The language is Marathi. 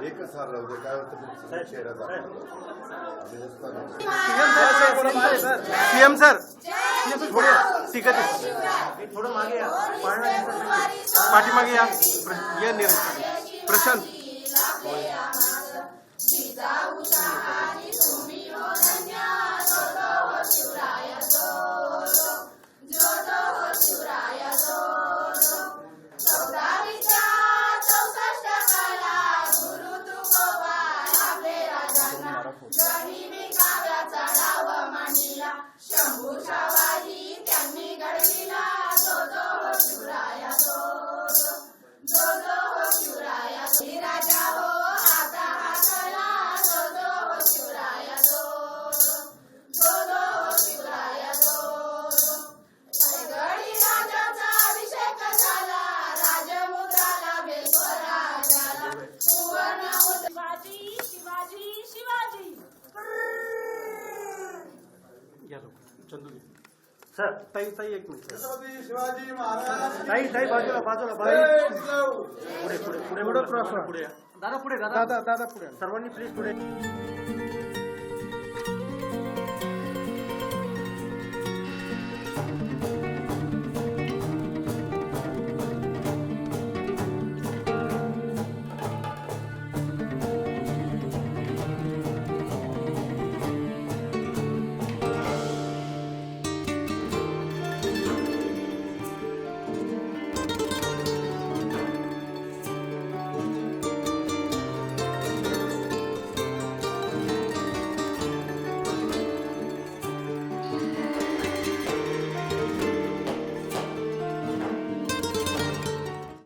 एकच हार राहू दे, काय होतं चेहरा सीएम सर थोडं ठीक आहे, थोडं मागे या, पाठीमागे या. ये प्रशांत सर ताई ताई एक मिनिट शिवाजी महाराज ताई ताई बाजूला बाजूला पुढे पुढे पुढे पुढे पुढे दादा पुढे दादा दादा पुढे सर्वांनी प्लीज पुढे.